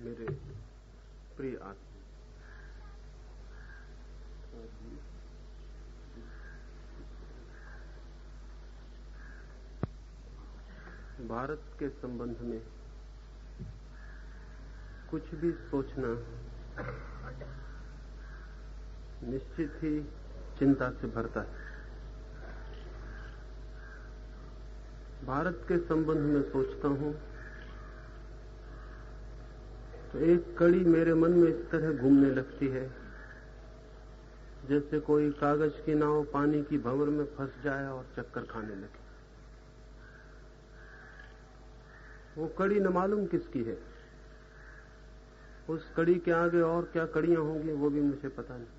मेरे प्रिय आत्मा, भारत के संबंध में कुछ भी सोचना निश्चित ही चिंता से भरता है। भारत के संबंध में सोचता हूं तो एक कड़ी मेरे मन में इस तरह घूमने लगती है जैसे कोई कागज की नाव पानी की भंवर में फंस जाए और चक्कर खाने लगे। वो कड़ी न मालूम किसकी है, उस कड़ी के आगे और क्या कड़ियां होंगी वो भी मुझे पता नहीं,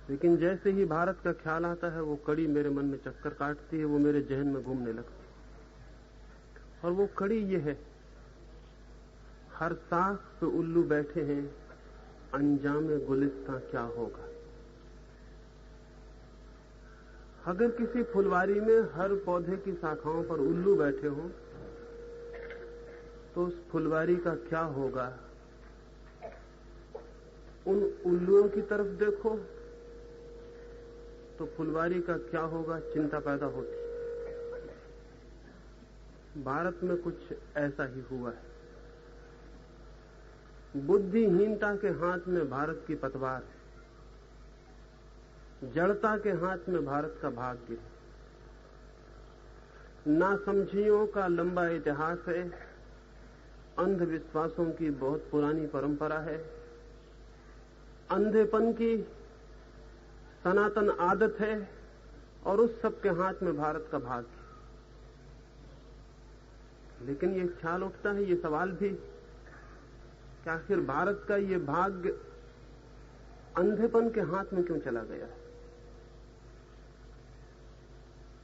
लेकिन जैसे ही भारत का ख्याल आता है वो कड़ी मेरे मन में चक्कर काटती है, वो मेरे जहन में घूमने लगती है। और वो कड़ी ये है, हर साख पे उल्लू बैठे हैं, अंजामे गुलिस्तां क्या होगा। अगर किसी फुलवारी में हर पौधे की शाखाओं पर उल्लू बैठे हों तो उस फुलवारी का क्या होगा। उन उल्लुओं की तरफ देखो तो फुलवारी का क्या होगा, चिंता पैदा होती। भारत में कुछ ऐसा ही हुआ है। बुद्धिहीनता के हाथ में भारत की पतवार है, जड़ता के हाथ में भारत का भाग्य, नासमझियों का लंबा इतिहास है, अंधविश्वासों की बहुत पुरानी परंपरा है, अंधेपन की सनातन आदत है, और उस सब के हाथ में भारत का भाग्य। लेकिन ये ख्याल उठता है, ये सवाल भी कि आखिर भारत का ये भाग्य अंधेपन के हाथ में क्यों चला गया है।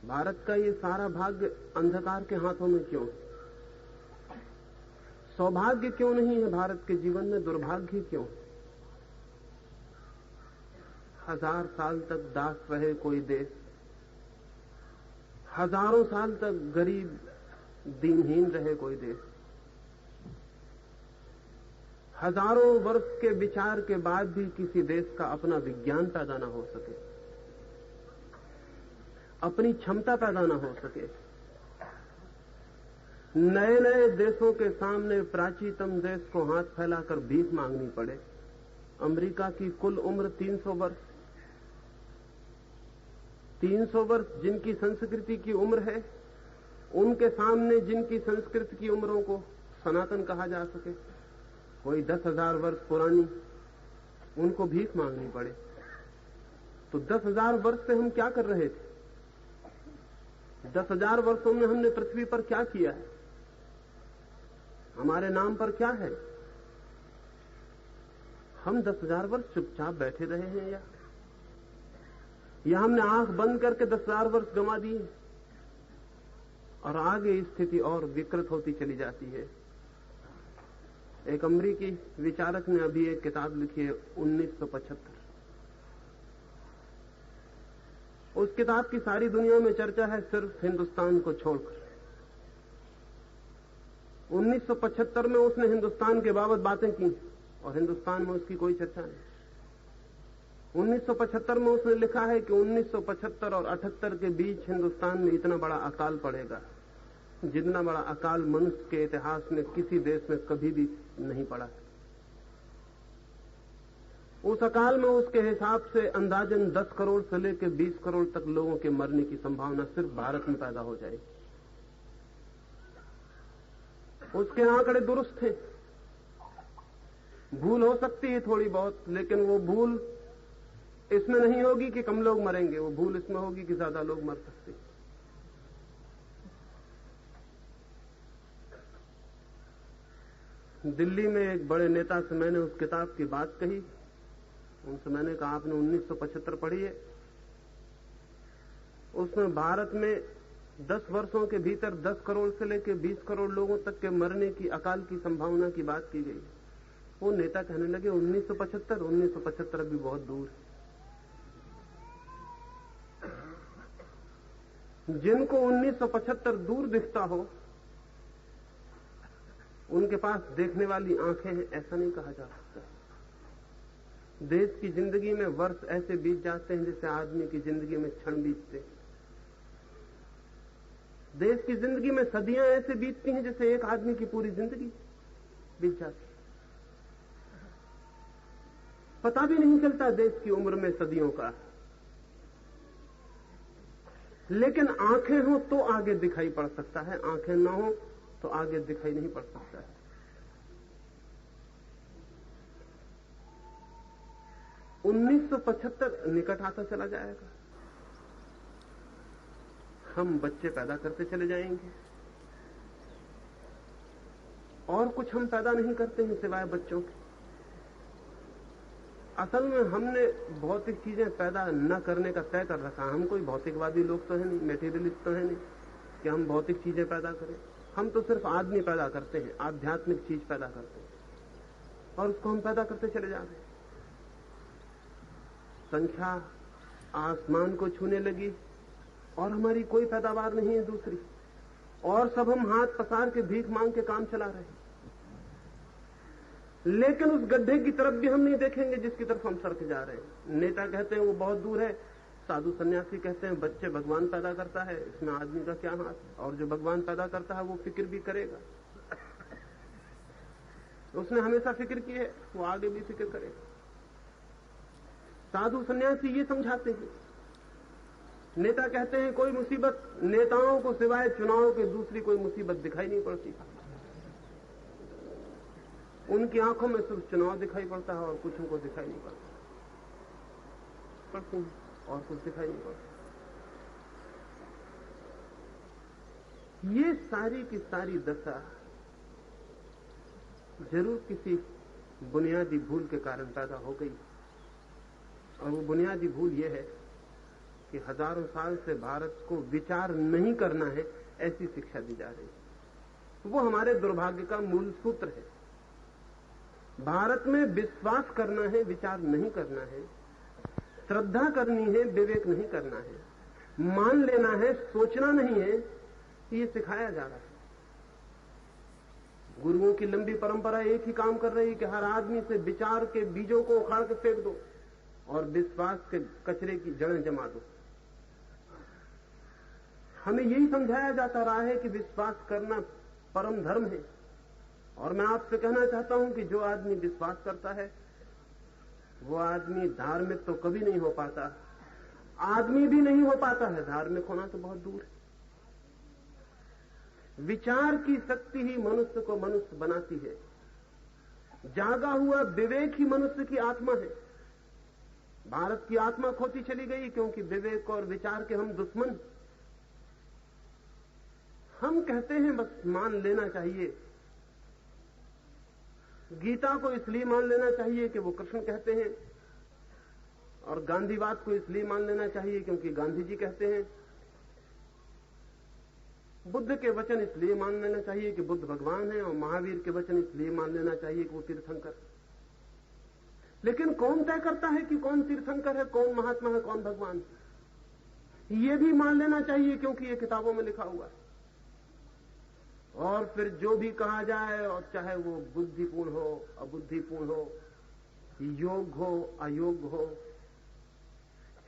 भारत का ये सारा भाग्य अंधकार के हाथों में क्यों है। सौभाग्य क्यों नहीं है भारत के जीवन में, दुर्भाग्य क्यों। 1000 साल तक दास रहे कोई देश, हजारों साल तक गरीब दीनहीन रहे कोई देश, हजारों वर्ष के विचार के बाद भी किसी देश का अपना विज्ञान पैदा न हो सके, अपनी क्षमता पैदा न हो सके। नए नए देशों के सामने प्राचीनतम देश को हाथ फैलाकर भीख मांगनी पड़े। अमेरिका की कुल उम्र 300 वर्ष, 300 वर्ष जिनकी संस्कृति की उम्र है, उनके सामने जिनकी संस्कृति की उम्रों को सनातन कहा जा सके, कोई 10,000 वर्ष पुरानी, उनको भीख मांगनी पड़े। तो 10,000 वर्ष से हम क्या कर रहे थे। 10,000 वर्षों में हमने पृथ्वी पर क्या किया है, हमारे नाम पर क्या है। हम 10,000 वर्ष चुपचाप बैठे रहे हैं या हमने आंख बंद करके 10,000 वर्ष गंवा दिए, और आगे स्थिति और विकृत होती चली जाती है। एक अमेरिकी विचारक ने अभी एक किताब लिखी है 1975। उस किताब की सारी दुनिया में चर्चा है, सिर्फ हिंदुस्तान को छोड़कर। 1975 में उसने हिंदुस्तान के बाबत बातें की और हिंदुस्तान में उसकी कोई चर्चा नहीं। 1975 में उसने लिखा है कि 1975 और 78 के बीच हिंदुस्तान में इतना बड़ा अकाल पड़ेगा जितना बड़ा अकाल मनुष्य के इतिहास में किसी देश में कभी भी नहीं पड़ा। उस अकाल में उसके हिसाब से अंदाजन 10 करोड़ से लेकर 20 करोड़ तक लोगों के मरने की संभावना सिर्फ भारत में पैदा हो जाएगी। उसके आंकड़े दुरुस्त थे, भूल हो सकती है थोड़ी बहुत, लेकिन वो भूल इसमें नहीं होगी कि कम लोग मरेंगे, वो भूल इसमें होगी कि ज्यादा लोग मर सकते हैं। दिल्ली में एक बड़े नेता से मैंने उस किताब की बात कही। उनसे मैंने कहा, आपने 1975 पढ़ी है, उसमें भारत में 10 वर्षों के भीतर 10 करोड़ से लेकर 20 करोड़ लोगों तक के मरने की, अकाल की संभावना की बात की गई। वो नेता कहने लगे 1975 अभी बहुत दूर है। जिनको 1975 दूर दिखता हो, उनके पास देखने वाली आंखें हैं, ऐसा नहीं कहा जा सकता। देश की जिंदगी में वर्ष ऐसे बीत जाते हैं जैसे आदमी की जिंदगी में क्षण बीतते हैं। देश की जिंदगी में सदियां ऐसे बीतती हैं जैसे एक आदमी की पूरी जिंदगी बीत जाती है। पता भी नहीं चलता देश की उम्र में सदियों का। लेकिन आंखें हो तो आगे दिखाई पड़ सकता है, आंखें ना हो तो आगे दिखाई नहीं पड़ सकता है। – 1975 निकट आता चला जाएगा। हम बच्चे पैदा करते चले जाएंगे और कुछ हम पैदा नहीं करते हैं सिवाय बच्चों के। असल में हमने भौतिक चीजें पैदा न करने का तय कर रखा। हम कोई भौतिकवादी लोग तो है नहीं, मेटीरियलिस्ट तो है नहीं कि हम भौतिक चीजें पैदा करें। हम तो सिर्फ आदमी पैदा करते हैं, आध्यात्मिक चीज पैदा करते हैं और उसको हम पैदा करते चले जा रहे हैं। संख्या आसमान को छूने लगी और हमारी कोई पैदावार नहीं है दूसरी, और सब हम हाथ पसार के भीख मांग के काम चला रहे हैं। लेकिन उस गड्ढे की तरफ भी हम नहीं देखेंगे जिसकी तरफ हम सड़के जा रहे हैं। नेता कहते हैं वो बहुत दूर है, साधु सन्यासी कहते हैं बच्चे भगवान पैदा करता है, इसमें आदमी का क्या हाथ। और जो भगवान पैदा करता है वो फिक्र भी करेगा, उसने हमेशा फिक्र की है, वो आगे भी फिक्र करेगा। साधु सन्यासी ये समझाते हैं। नेता कहते हैं कोई मुसीबत नेताओं को सिवाय चुनाव के दूसरी कोई मुसीबत दिखाई नहीं पड़ती। उनकी आंखों में सिर्फ चुनाव दिखाई पड़ता है और कुछ उनको दिखाई नहीं पड़ता, और कुछ दिखाई नहीं पड़ता। ये सारी की सारी दशा जरूर किसी बुनियादी भूल के कारण पैदा हो गई, और वो बुनियादी भूल ये है कि हजारों साल से भारत को विचार नहीं करना है ऐसी शिक्षा दी जा रही है। वो हमारे दुर्भाग्य का मूल सूत्र है। भारत में विश्वास करना है, विचार नहीं करना है, श्रद्धा करनी है, विवेक नहीं करना है, मान लेना है, सोचना नहीं है, ये सिखाया जा रहा है। गुरुओं की लंबी परंपरा एक ही काम कर रही है कि हर आदमी से विचार के बीजों को उखाड़ के फेंक दो और विश्वास के कचरे की जड़ें जमा दो। हमें यही समझाया जाता रहा है कि विश्वास करना परम धर्म है, और मैं आपसे कहना चाहता हूं कि जो आदमी विश्वास करता है वो आदमी धार्मिक तो कभी नहीं हो पाता, आदमी भी नहीं हो पाता है, धार्मिक होना तो बहुत दूर है। विचार की शक्ति ही मनुष्य को मनुष्य बनाती है। जागा हुआ विवेक ही मनुष्य की आत्मा है। भारत की आत्मा खोती चली गई क्योंकि विवेक और विचार के हम दुश्मन। हम कहते हैं बस मान लेना चाहिए, गीता को इसलिए मान लेना चाहिए कि वो कृष्ण कहते हैं, और गांधीवाद को इसलिए मान लेना चाहिए क्योंकि गांधी जी कहते हैं, बुद्ध के वचन इसलिए मान लेना चाहिए कि बुद्ध भगवान है, और महावीर के वचन इसलिए मान लेना चाहिए कि वो तीर्थंकर। लेकिन कौन तय करता है कि कौन तीर्थंकर है, कौन महात्मा है, कौन भगवान है? ये भी मान लेना चाहिए क्योंकि ये किताबों में लिखा हुआ है। और फिर जो भी कहा जाए, और चाहे वो बुद्धिपूर्ण हो अबुद्धिपूर्ण हो, योग हो अयोग्य हो,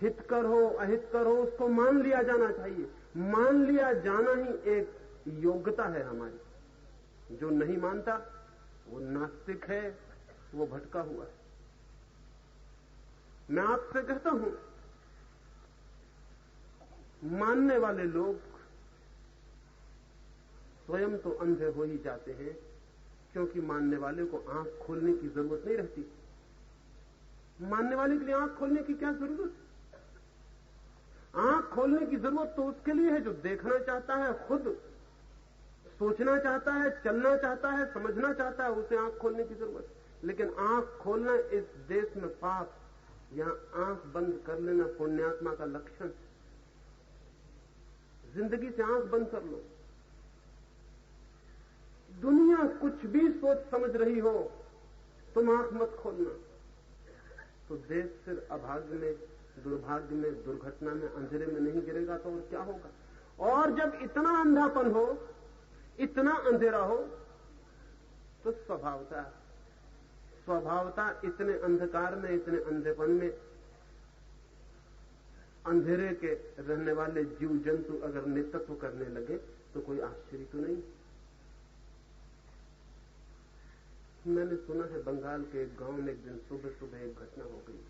हितकर हो अहितकर हो, उसको मान लिया जाना चाहिए। मान लिया जाना ही एक योग्यता है हमारी। जो नहीं मानता वो नास्तिक है, वो भटका हुआ है। मैं आपसे कहता हूं, मानने वाले लोग स्वयं तो अंधे हो ही जाते हैं, क्योंकि मानने वाले को आंख खोलने की जरूरत नहीं रहती। मानने वाले के लिए आंख खोलने की क्या जरूरत है? आंख खोलने की जरूरत तो उसके लिए है जो देखना चाहता है, खुद सोचना चाहता है, चलना चाहता है, समझना चाहता है, उसे आंख खोलने की जरूरत है। लेकिन आंख खोलना इस देश में पाप, यहां आंख बंद कर लेना पुण्यात्मा का लक्षण। जिंदगी से आंख बंद कर लो। दुनिया कुछ भी सोच समझ रही हो, तुम आंख मत खोलना, तो देश फिर अभाग्य में, दुर्भाग्य में, दुर्घटना में, अंधेरे में नहीं गिरेगा तो और क्या होगा? और जब इतना अंधापन हो, इतना अंधेरा हो, तो स्वभावता इतने अंधकार में, इतने अंधेपन में अंधेरे के रहने वाले जीव जंतु अगर नेतृत्व करने लगे तो कोई आश्चर्य तो नहीं। मैंने सुना है बंगाल के एक गांव में एक दिन सुबह सुबह एक घटना हो गई।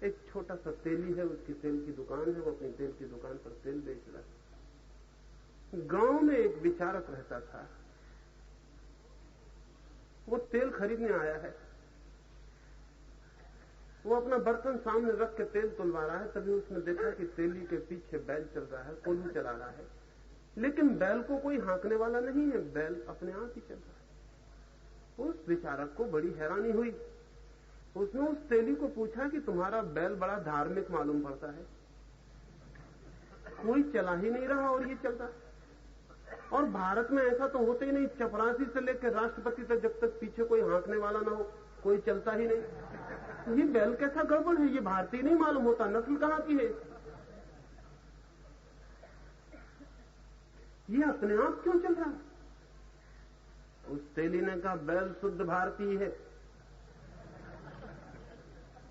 एक छोटा सा तेली है, उसकी तेल की दुकान है, वो अपनी तेल की दुकान पर तेल बेच रहा है। गांव में एक विचारक रहता था, वो तेल खरीदने आया है। वो अपना बर्तन सामने रख के तेल तुलवा रहा है, तभी उसने देखा कि तेली के पीछे बैल चल रहा है, कोल्हू चला रहा है, लेकिन बैल को कोई हाँकने वाला नहीं है, बैल अपने आप ही चल रहा है। उस विचारक को बड़ी हैरानी हुई। उसने उस तेली को पूछा कि तुम्हारा बैल बड़ा धार्मिक मालूम पड़ता है, कोई चला ही नहीं रहा और ये चल रहा है। और भारत में ऐसा तो होते ही नहीं, चपरासी से लेकर राष्ट्रपति तक जब तक पीछे कोई हाँकने वाला ना हो, कोई चलता ही नहीं। ये बैल कैसा गड़बड़ है, ये भारतीय नहीं मालूम होता, नस्ल कहां की है, ये अपने आप क्यों चल रहा है? उस तेली ने कहा बैल शुद्ध भारतीय है,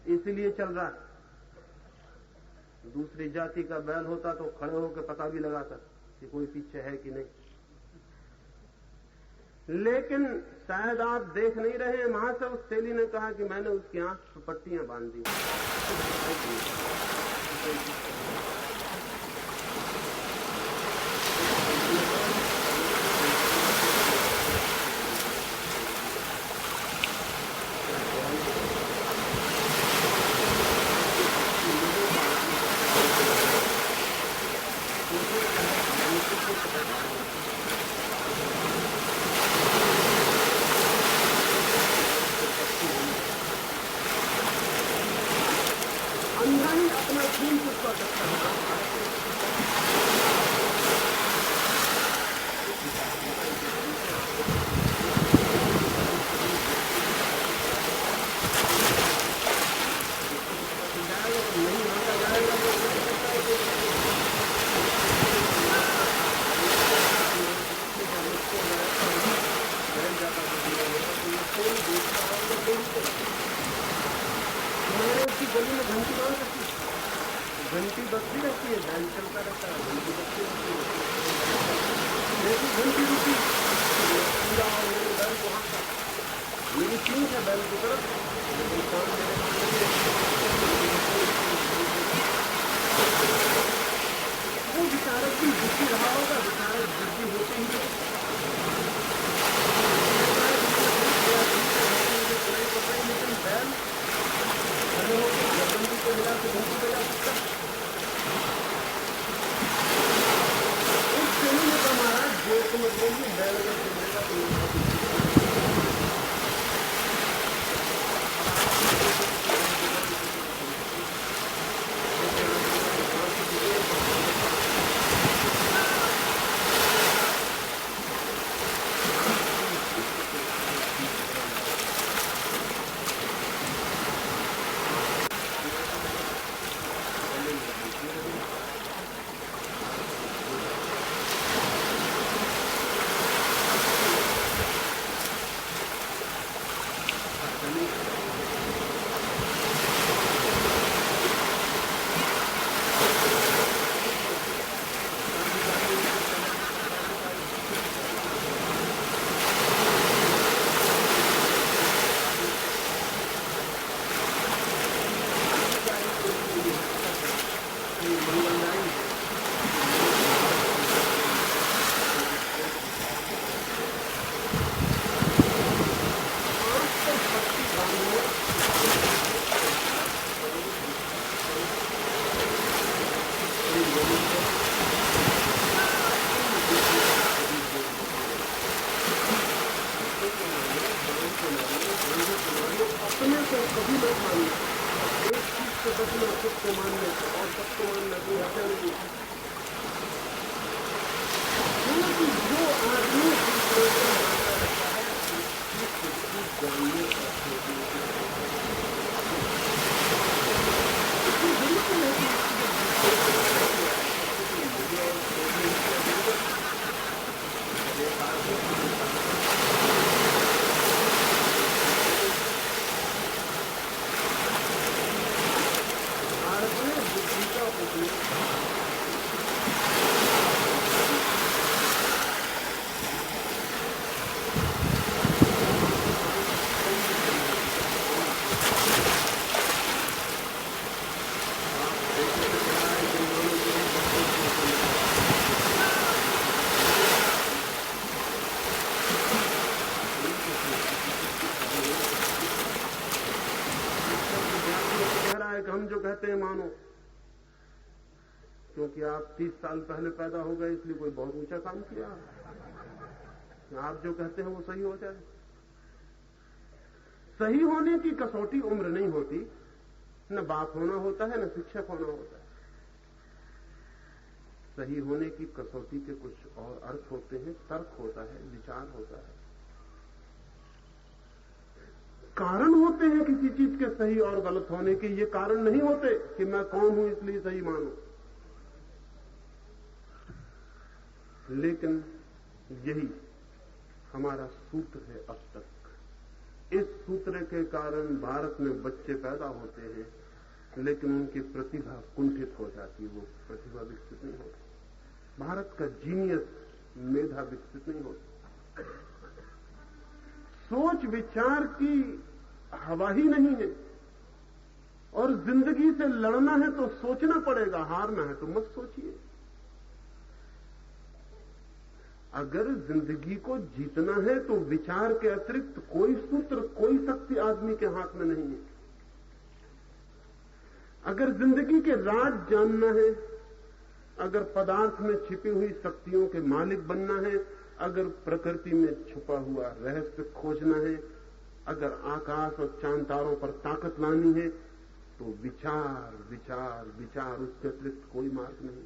इसलिए चल रहा है। दूसरी जाति का बैल होता तो खड़े होकर पता भी लगाता कि कोई पीछे है कि नहीं। लेकिन शायद आप देख नहीं रहे हैं, वहां से उस तेली ने कहा कि मैंने उसकी आंख पर पट्टियां बांध दी। घंटी बजती रहती है, बैल चलता रहता है, घंटी बजती रहती है, लेकिन घंटी रुकी पूरा और मेरे बैल को हाँका। मेरी चीन है बैल की तरफ, लेकिन काम मेरे वो विचारक भी बुद्धि रहा होगा, विचारक बुद्धि होते ही लेकिन बैल खड़े होकर गर्दन को मिला के घंटी बजा सकता। जो समझ लेंगे बैल अगर सुनेगा तो जो कहते हैं मानो, क्योंकि आप 30 साल पहले पैदा हो गए इसलिए कोई बहुत ऊंचा काम किया। आप जो कहते हैं वो सही हो जाए। सही होने की कसौटी उम्र नहीं होती, न बाप होना होता है, न शिक्षक होना होता है। सही होने की कसौटी के कुछ और अर्थ होते हैं, तर्क होता है, विचार होता है, कारण होते हैं किसी चीज के सही और गलत होने के। ये कारण नहीं होते कि मैं कौन हूं इसलिए सही मानूं। लेकिन यही हमारा सूत्र है अब तक। इस सूत्र के कारण भारत में बच्चे पैदा होते हैं, लेकिन उनकी प्रतिभा कुंठित हो जाती है, वो प्रतिभा विकसित नहीं होती। भारत का जीनियस, मेधा विकसित नहीं होती। सोच विचार की हवा ही नहीं है, और जिंदगी से लड़ना है तो सोचना पड़ेगा, हारना है तो मत सोचिए। अगर जिंदगी को जीतना है तो विचार के अतिरिक्त कोई सूत्र, कोई शक्ति आदमी के हाथ में नहीं है। अगर जिंदगी के राज जानना है, अगर पदार्थ में छिपी हुई शक्तियों के मालिक बनना है, अगर प्रकृति में छुपा हुआ रहस्य खोजना है, अगर आकाश और चांद तारों पर ताकत लानी है, तो विचार विचार विचार, उसके अतिरिक्त कोई मार्ग नहीं।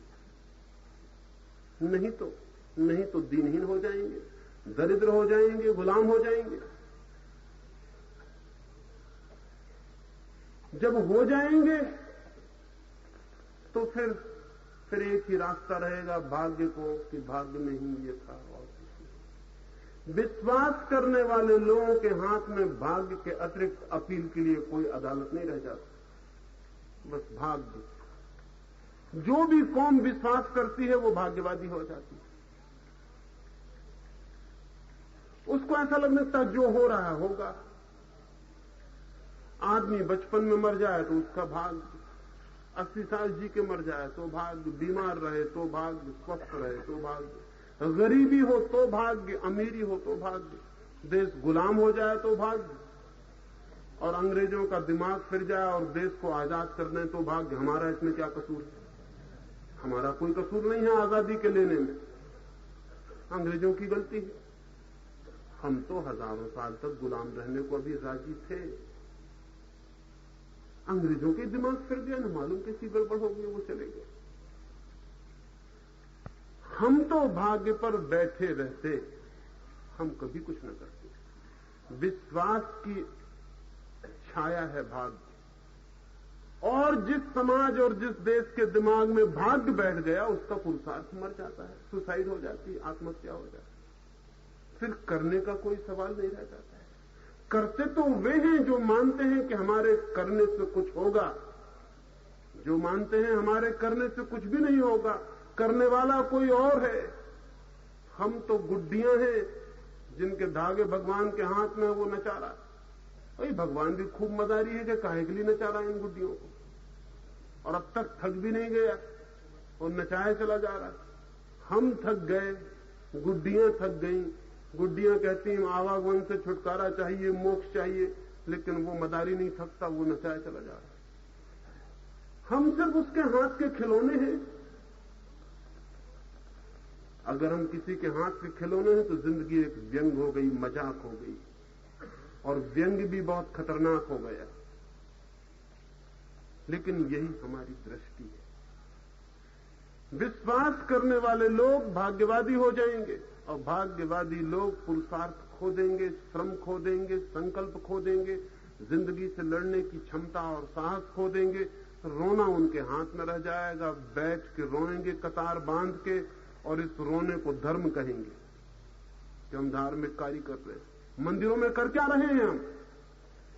नहीं तो दीनहीन हो जाएंगे, दरिद्र हो जाएंगे, गुलाम हो जाएंगे। जब हो जाएंगे तो फिर एक ही रास्ता रहेगा भाग्य को, कि भाग्य में ही ये था और कुछ। विश्वास करने वाले लोगों के हाथ में भाग्य के अतिरिक्त अपील के लिए कोई अदालत नहीं रह जाती, बस भाग्य। जो भी कौम विश्वास करती है वो भाग्यवादी हो जाती है। उसको ऐसा लगता है जो हो रहा है होगा। आदमी बचपन में मर जाए तो उसका भाग्य, 80 साल जी के मर जाए तो भाग्य, बीमार रहे तो भाग्य, स्वस्थ रहे तो भाग्य, गरीबी हो तो भाग्य, अमीरी हो तो भाग्य, देश गुलाम हो जाए तो भाग्य, और अंग्रेजों का दिमाग फिर जाए और देश को आजाद कर दें तो भाग्य। हमारा इसमें क्या कसूर है? हमारा कोई कसूर नहीं है आजादी के लेने में, अंग्रेजों की गलती है। हम तो हजारों साल तक गुलाम रहने को भी राजी थे। अंग्रेजों के दिमाग फिर गया, न मालूम कैसी गड़बड़ हो गई, वो चले गए। हम तो भाग्य पर बैठे रहते, हम कभी कुछ न करते। विश्वास की छाया है भाग्य, और जिस समाज और जिस देश के दिमाग में भाग्य बैठ गया उसका पुरुषार्थ मर जाता है, सुसाइड हो जाती है, आत्महत्या हो जाती है। फिर करने का कोई सवाल नहीं रह जाता है। करते तो वे हैं जो मानते हैं कि हमारे करने से कुछ होगा, जो मानते हैं हमारे करने से कुछ भी नहीं होगा, करने वाला कोई और है। हम तो गुड्डियां हैं जिनके धागे भगवान के हाथ में वो नचा रहा। वही भगवान भी खूब मदारी है कि काहे के लिए नचा रहा है इन गुड्डियों को, और अब तक थक भी नहीं गया और नचाए चला जा रहा है। हम थक गए, गुड्डियां थक गई। गुड्डियां कहती हैं आवागमन से छुटकारा चाहिए, मोक्ष चाहिए, लेकिन वो मदारी नहीं थकता, वो नचाए चला जा रहा है। हम सिर्फ उसके हाथ के खिलौने हैं। अगर हम किसी के हाथ के खिलौने हैं तो जिंदगी एक व्यंग हो गई, मजाक हो गई, और व्यंग भी बहुत खतरनाक हो गया। लेकिन यही हमारी दृष्टि है। विश्वास करने वाले लोग भाग्यवादी हो जाएंगे, और भाग्यवादी लोग पुरुषार्थ खो देंगे, श्रम खो देंगे, संकल्प खो देंगे, जिंदगी से लड़ने की क्षमता और साहस खो देंगे। रोना उनके हाथ में रह जाएगा, बैठ के रोएंगे कतार बांध के, और इस रोने को धर्म कहेंगे कि हम धार्मिक कार्य कर रहे हैं। मंदिरों में कर क्या रहे हैं हम?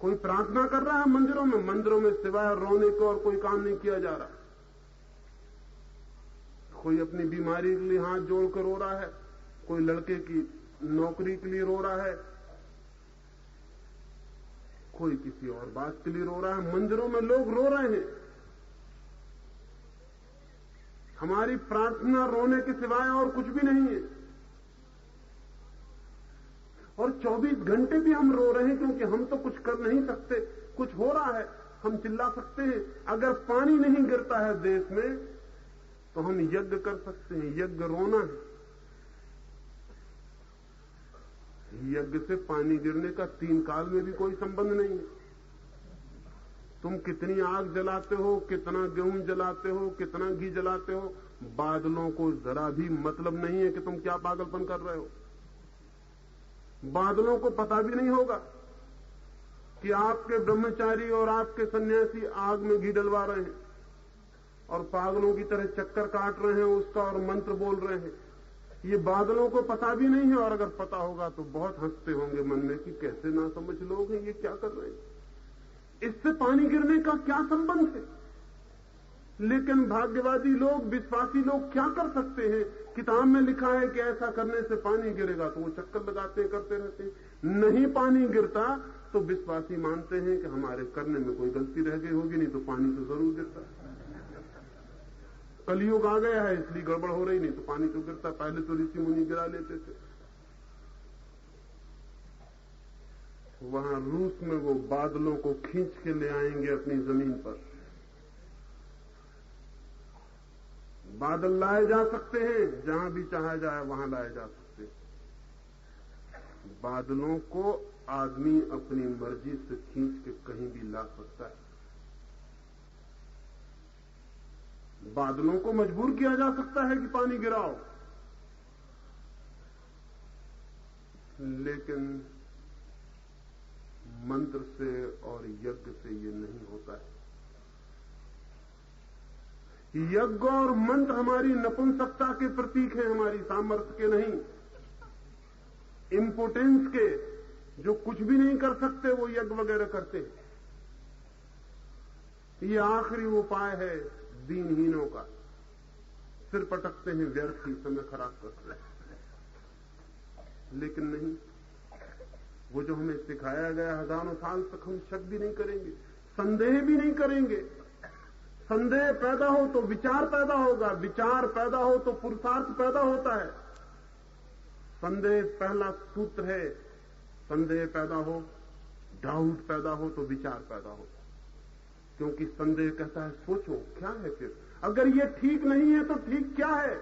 कोई प्रार्थना कर रहा है मंदिरों में? मंदिरों में सिवाय रोने को और कोई काम नहीं किया जा रहा। कोई अपनी बीमारी के लिए हाथ जोड़कर रो रहा है, कोई लड़के की नौकरी के लिए रो रहा है, कोई किसी और बात के लिए रो रहा है। मंदिरों में लोग रो रहे हैं। हमारी प्रार्थना रोने के सिवाय और कुछ भी नहीं है, और 24 घंटे भी हम रो रहे हैं, क्योंकि हम तो कुछ कर नहीं सकते। कुछ हो रहा है हम चिल्ला सकते हैं। अगर पानी नहीं गिरता है देश में तो हम यज्ञ कर सकते हैं। यज्ञ रोना है। यज्ञ से पानी गिरने का 3 काल में भी कोई संबंध नहीं है। तुम कितनी आग जलाते हो, कितना गेहूं जलाते हो, कितना घी जलाते हो, बादलों को जरा भी मतलब नहीं है कि तुम क्या पागलपन कर रहे हो। बादलों को पता भी नहीं होगा कि आपके ब्रह्मचारी और आपके सन्यासी आग में घी डलवा रहे हैं और पागलों की तरह चक्कर काट रहे हैं उसका और मंत्र बोल रहे हैं। ये बादलों को पता भी नहीं है, और अगर पता होगा तो बहुत हंसते होंगे मन में कि कैसे ना समझ लोग हैं, ये क्या कर रहे हैं, इससे पानी गिरने का क्या संबंध है। लेकिन भाग्यवादी लोग, विश्वासी लोग क्या कर सकते हैं? किताब में लिखा है कि ऐसा करने से पानी गिरेगा, तो वो चक्कर लगाते हैं, करते रहते हैं। नहीं पानी गिरता तो विश्वासी मानते हैं कि हमारे करने में कोई गलती रह गई होगी, नहीं तो पानी तो जरूर गिरता। कलयुग आ गया है इसलिए गड़बड़ हो रही, नहीं तो पानी तो गिरता। पहले तो ऋषि मुनि गिरा लेते थे। वहां रूस में वो बादलों को खींच के ले आएंगे अपनी जमीन पर। बादल लाए जा सकते हैं, जहां भी चाहा जाए वहां लाए जा सकते हैं। बादलों को आदमी अपनी मर्जी से खींच के कहीं भी ला सकता है। बादलों को मजबूर किया जा सकता है कि पानी गिराओ, लेकिन मंत्र से और यज्ञ से ये नहीं होता है। यज्ञ और मंत्र हमारी नपुंसकता के प्रतीक हैं, हमारी सामर्थ्य के नहीं, इंपोटेंस के। जो कुछ भी नहीं कर सकते वो यज्ञ वगैरह करते हैं। ये आखिरी उपाय है दीनहीनों का। सिर पटकते हैं, व्यर्थ ही समय खराब करते हैं। लेकिन नहीं, वो जो हमें सिखाया गया हजारों साल तक, हम शक भी नहीं करेंगे, संदेह भी नहीं करेंगे। संदेह पैदा हो तो विचार पैदा होगा, विचार पैदा हो तो पुरुषार्थ पैदा होता है। संदेह पहला सूत्र है। संदेह पैदा हो, डाउट पैदा हो तो विचार पैदा हो। क्योंकि संदेह कहता है सोचो क्या है, फिर अगर ये ठीक नहीं है तो ठीक क्या है,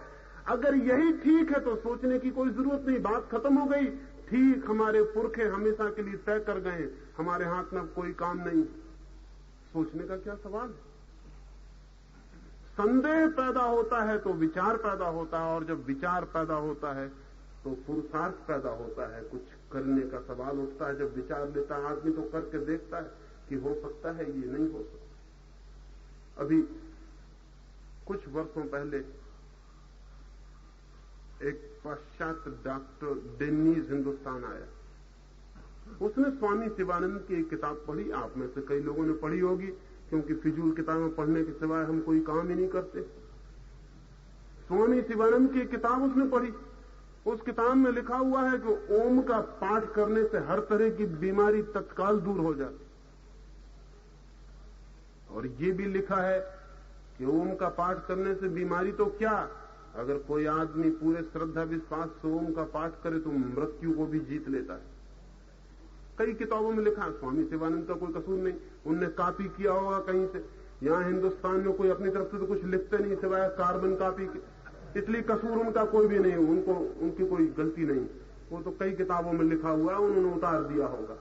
अगर यही ठीक है तो सोचने की कोई जरूरत नहीं, बात खत्म हो गई। ठीक हमारे पुरखे हमेशा के लिए तय कर गए, हमारे हाथ में कोई काम नहीं, सोचने का क्या सवाल है। संदेह पैदा होता है तो विचार पैदा होता है, और जब विचार पैदा होता है तो पुरुषार्थ पैदा होता है, कुछ करने का सवाल उठता है। जब विचार लेता है आदमी तो करके देखता है कि हो सकता है, ये नहीं हो सकता। अभी कुछ वर्षों पहले एक पाश्चात्य डॉक्टर डेनीज हिंदुस्तान आया। उसने स्वामी शिवानंद की एक किताब पढ़ी। आप में से कई लोगों ने पढ़ी होगी, क्योंकि फिजूल किताबें पढ़ने के सिवाय हम कोई काम ही नहीं करते। स्वामी शिवानंद की किताब उसने पढ़ी। उस किताब में लिखा हुआ है कि ओम का पाठ करने से हर तरह की बीमारी तत्काल दूर हो जाती, और ये भी लिखा है कि ओम का पाठ करने से बीमारी तो क्या, अगर कोई आदमी पूरे श्रद्धा विश्वास से ओम का पाठ करे तो मृत्यु को भी जीत लेता है। कई किताबों में लिखा है। स्वामी शिवानंद का कोई कसूर नहीं, उनने कॉपी किया होगा कहीं से। यहां हिंदुस्तान में कोई अपनी तरफ से तो कुछ लिखते नहीं सिवाय कार्बन कॉपी के, इसलिए कसूर उनका कोई भी नहीं, उनकी कोई गलती नहीं। वो तो कई किताबों में लिखा हुआ है, उन्होंने उतार दिया होगा।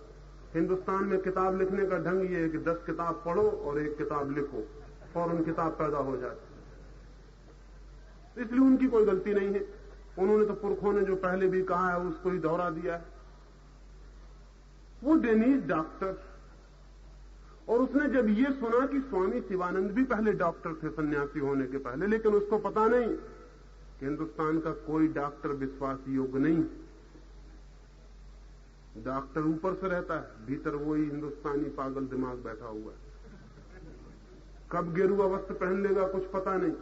हिंदुस्तान में किताब लिखने का ढंग ये है कि 10 किताब पढ़ो और 1 किताब लिखो, फौरन किताब पैदा हो जाती, इसलिए उनकी कोई गलती नहीं है। उन्होंने तो पुरखों ने जो पहले भी कहा है उसको ही दोहरा दिया है। वो डेनीज डॉक्टर, और उसने जब ये सुना कि स्वामी शिवानंद भी पहले डॉक्टर थे सन्यासी होने के पहले, लेकिन उसको पता नहीं कि हिंदुस्तान का कोई डॉक्टर विश्वास योग्य नहीं। डॉक्टर ऊपर से रहता है, भीतर वही हिंदुस्तानी पागल दिमाग बैठा हुआ है। कब गेरुआ वस्त्र पहन लेगा कुछ पता नहीं,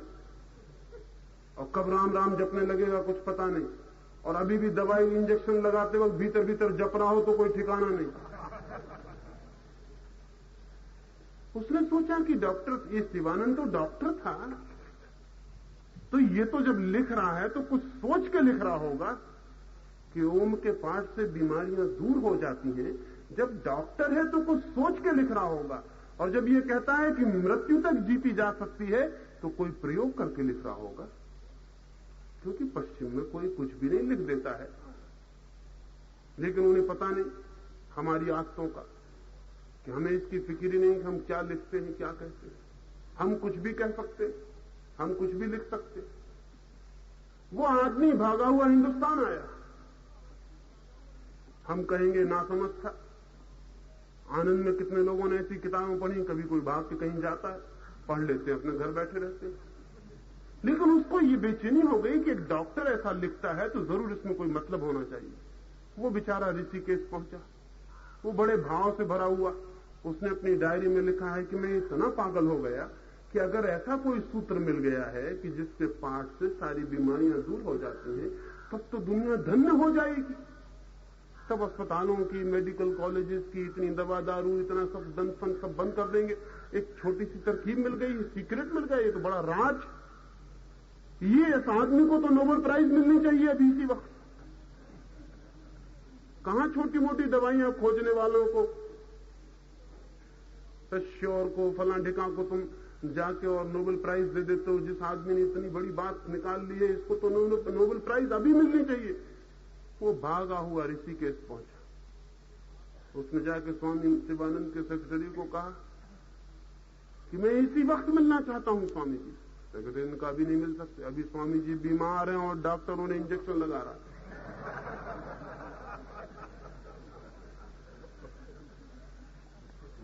और कब राम राम जपने लगेगा कुछ पता नहीं, और अभी भी दवाई इंजेक्शन लगाते वक्त भीतर भीतर जप रहा हो तो कोई ठिकाना नहीं। उसने सोचा कि डॉक्टर, ये शिवानंद तो डॉक्टर था, तो ये तो जब लिख रहा है तो कुछ सोच के लिख रहा होगा कि ओम के पाठ से बीमारियां दूर हो जाती हैं। जब डॉक्टर है तो कुछ सोच के लिख रहा होगा। और जब ये कहता है कि मृत्यु तक जीती जा सकती है तो कोई प्रयोग करके लिख रहा होगा, क्योंकि पश्चिम में कोई कुछ भी नहीं लिख देता है। लेकिन उन्हें पता नहीं हमारी आदतों का, कि हमें इसकी फिक्र ही नहीं कि हम क्या लिखते हैं क्या कहते हैं। हम कुछ भी कह सकते, हम कुछ भी लिख सकते। वो आदमी भागा हुआ हिंदुस्तान आया, हम कहेंगे नासमझ था। आनंद में कितने लोगों ने ऐसी किताबें पढ़ी, कभी कोई भाग के कहीं जाता है, पढ़ लेते हैं, अपने घर बैठे रहते हैं। लेकिन उसको ये बेचैनी हो गई कि एक डॉक्टर ऐसा लिखता है तो जरूर इसमें कोई मतलब होना चाहिए। वो बेचारा ऋषिकेश पहुंचा, वो बड़े भाव से भरा हुआ, उसने अपनी डायरी में लिखा है कि मैं इतना पागल हो गया कि अगर ऐसा कोई सूत्र मिल गया है कि जिससे पाठ से सारी बीमारियां दूर हो जाती हैं, तब तो दुनिया धन्य हो जाएगी। सब अस्पतालों की, मेडिकल कॉलेजेस की इतनी दवा दारू, इतना सब दन फन सब बंद कर देंगे। एक छोटी सी तरकीब मिल गई, सीक्रेट मिल गया, ये तो बड़ा राज। ये इस आदमी को तो नोबेल प्राइज मिलनी चाहिए अभी इसी वक्त। कहां छोटी मोटी दवाइयां खोजने वालों को, श्योर को, फला ढिका को तुम जाके और नोबेल प्राइज दे देते हो। जिस आदमी ने इतनी बड़ी बात निकाल ली है, इसको तो नोबेल प्राइज अभी मिलनी चाहिए। वो भागा हुआ ऋषिकेश पहुंचा। उसने जाके स्वामी शिवानंद के सेक्रेटरी को कहा कि मैं इसी वक्त मिलना चाहता हूं स्वामी जी। सेक्रेटरी ने कहा अभी नहीं मिल सकते, अभी स्वामी जी बीमार हैं और डॉक्टरों ने इंजेक्शन लगा रहा है।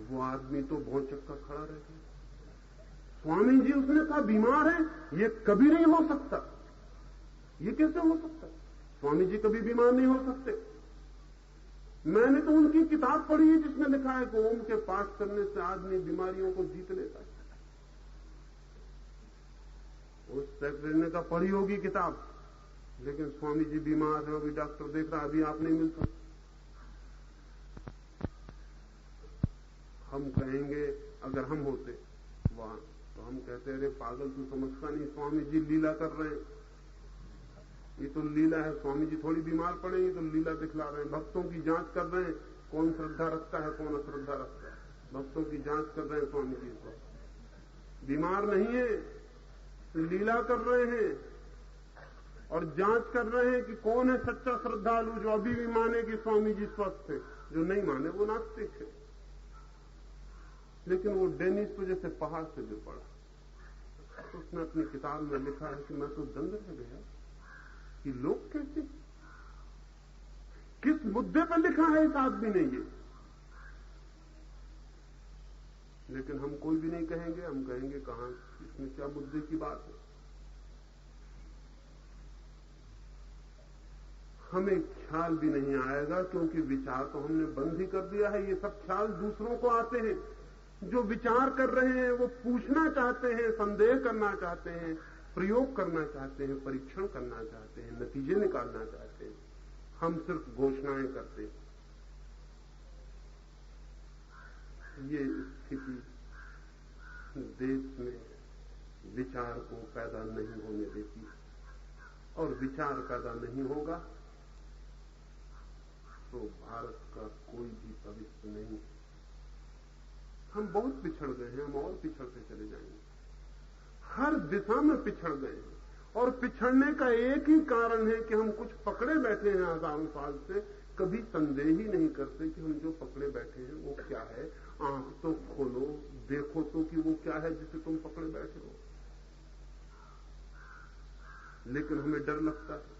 वो आदमी तो भौचक्का का खड़ा रह गया। स्वामी जी, उसने कहा बीमार है, ये कभी नहीं हो सकता। ये कैसे हो सकता? स्वामी जी कभी बीमार नहीं हो सकते। मैंने तो उनकी किताब पढ़ी है जिसमें लिखा है कि ओम के पाठ करने से आदमी बीमारियों को जीत लेता है। उस सेक्रेटरी ने कहा पढ़ी होगी किताब, लेकिन स्वामी जी बीमार है, अभी डॉक्टर देख रहा, अभी आप नहीं मिल सकते। हम कहेंगे अगर हम होते वहां तो हम कहते अरे पागल तू समझता नहीं, स्वामी जी लीला कर रहे हैं, ये तो लीला है। स्वामी जी थोड़ी बीमार पड़े, ये तो लीला दिखला रहे हैं। भक्तों की जांच कर रहे हैं कौन श्रद्धा रखता है कौन अश्रद्धा रखता है। भक्तों की जांच कर रहे हैं स्वामी जी को, बीमार नहीं है, लीला कर रहे हैं और जांच कर रहे हैं कि कौन है सच्चा श्रद्धालु जो अभी भी माने कि स्वामी जी स्वस्थ है, जो नहीं माने वो नास्तिक है। लेकिन वो डेनिस को जैसे पहाड़ से गिर पड़ा। तो उसने अपनी किताब में लिखा है कि मैं तो दंग रह गया कि लोग कैसे, किस मुद्दे पर लिखा है इस आदमी ने ये। लेकिन हम कोई भी नहीं कहेंगे, हम कहेंगे कहां, इसमें क्या मुद्दे की बात है। हमें ख्याल भी नहीं आएगा, क्योंकि विचार तो हमने बंद ही कर दिया है। ये सब ख्याल दूसरों को आते हैं। जो विचार कर रहे हैं वो पूछना चाहते हैं, संदेह करना चाहते हैं, प्रयोग करना चाहते हैं, परीक्षण करना चाहते हैं, नतीजे निकालना चाहते हैं। हम सिर्फ घोषणाएं करते हैं। ये स्थिति देश में विचार को पैदा नहीं होने देती, और विचार पैदा नहीं होगा तो भारत का कोई भी भविष्य नहीं। हम बहुत पिछड़ गए हैं, हम और पिछड़ते चले जाएंगे। हर दिशा में पिछड़ गए हैं, और पिछड़ने का एक ही कारण है कि हम कुछ पकड़े बैठे हैं हजारों साल से। कभी संदेह ही नहीं करते कि हम जो पकड़े बैठे हैं वो क्या है। आंख तो खोलो, देखो तो कि वो क्या है जिसे तुम पकड़े बैठे हो। लेकिन हमें डर लगता है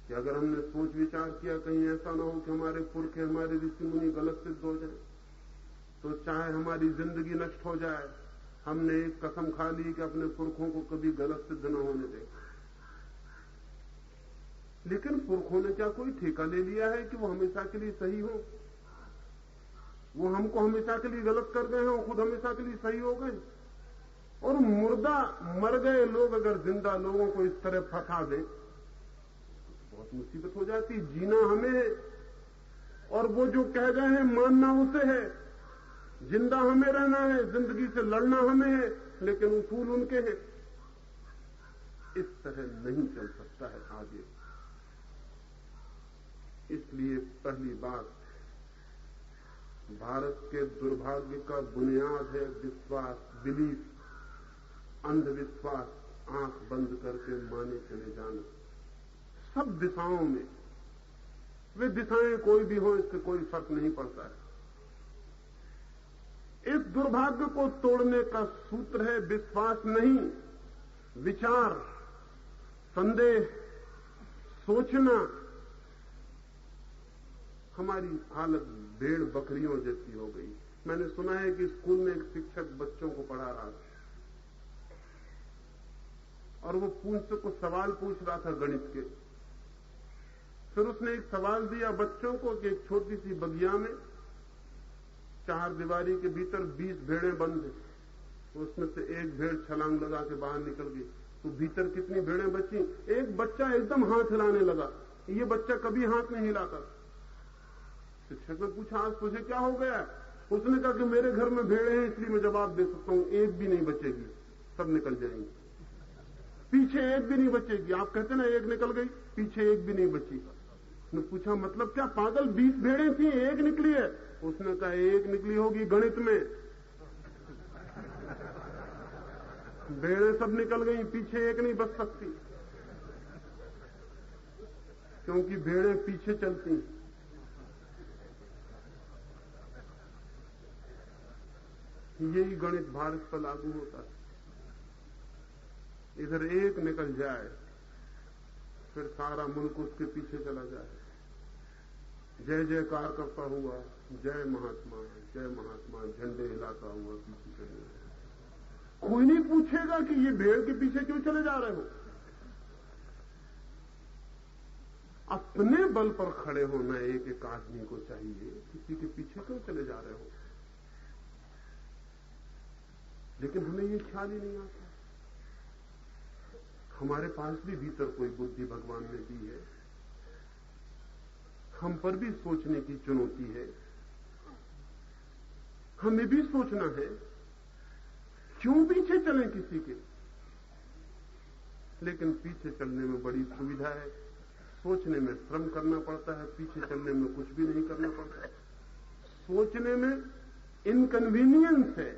कि अगर हमने सोच विचार किया कहीं ऐसा ना हो कि हमारे पुरखे, हमारे ऋषि मुनि गलत सिद्ध हो जाए, तो चाहे हमारी जिंदगी नष्ट हो जाए, हमने एक कसम खा ली कि अपने पुरखों को कभी गलत सिद्ध न होने देंगे। लेकिन पुरखों ने क्या कोई ठेका ले लिया है कि वो हमेशा के लिए सही हो? वो हमको हमेशा के लिए गलत कर गए हैं और खुद हमेशा के लिए सही हो गए। और मुर्दा, मर गए लोग अगर जिंदा लोगों को इस तरह फंसा दे तो बहुत मुसीबत हो जाती। जीना हमें है और वो जो कह गए हैं मानना उसे है। जिंदा हमें रहना है, जिंदगी से लड़ना हमें है, लेकिन उसूल उनके हैं। इस तरह नहीं चल सकता है आगे। इसलिए पहली बात भारत के दुर्भाग्य का बुनियाद है विश्वास, बिलीफ, अंधविश्वास, आंख बंद करके माने चले जाना। सब दिशाओं में, वे दिशाएं कोई भी हो, इससे कोई फर्क नहीं पड़ता है। इस दुर्भाग्य को तोड़ने का सूत्र है विश्वास नहीं, विचार, संदेह, सोचना। हमारी हालत भेड़ बकरियों जैसी हो गई। मैंने सुना है कि स्कूल में एक शिक्षक बच्चों को पढ़ा रहा था और वो मुझसे कुछ सवाल पूछ रहा था गणित के। फिर उसने एक सवाल दिया बच्चों को कि एक छोटी सी बगिया में 4 दीवारी के भीतर 20 भेड़ें बंद हैं, तो उसमें से एक भेड़ छलांग लगा के बाहर निकल गई, तो भीतर कितनी भेड़ें बची? एक बच्चा एकदम हाथ हिलाने लगा। ये बच्चा कभी हाथ नहीं हिलाता। शिक्षक ने पूछा आज तुझे क्या हो गया? उसने कहा कि मेरे घर में भेड़ें हैं इसलिए मैं जवाब दे सकता हूं, एक भी नहीं बचेगी, सब निकल जाएंगी, पीछे एक भी नहीं बचेगी। आप कहते ना एक निकल गई, पीछे एक भी नहीं बची। उसने पूछा मतलब क्या पागल 20 भेड़ें थी, एक निकली है? उसने कहा एक निकली होगी गणित में, भेड़ें सब निकल गई, पीछे एक नहीं बच सकती, क्योंकि भेड़ें पीछे चलती हैं। यही गणित भारत पर लागू होता है। इधर एक निकल जाए फिर सारा मुल्क उसके पीछे चला जाए। जय जयकार करता हुआ जय महात्मा, झंडे हिलाता हुआ पीछे चले जाए। कोई नहीं पूछेगा कि ये भेड़ के पीछे क्यों चले जा रहे हो। अपने बल पर खड़े होना एक एक आदमी को चाहिए, किसी के पीछे क्यों चले जा रहे हो। लेकिन हमें ये ख्याल ही नहीं आता। हमारे पास भी भीतर कोई बुद्धि भगवान ने दी है, हम पर भी सोचने की चुनौती है। हमें भी सोचना है क्यों पीछे चलें किसी के। लेकिन पीछे चलने में बड़ी सुविधा है, सोचने में श्रम करना पड़ता है, पीछे चलने में कुछ भी नहीं करना पड़ता। सोचने में इनकन्वीनियंस है,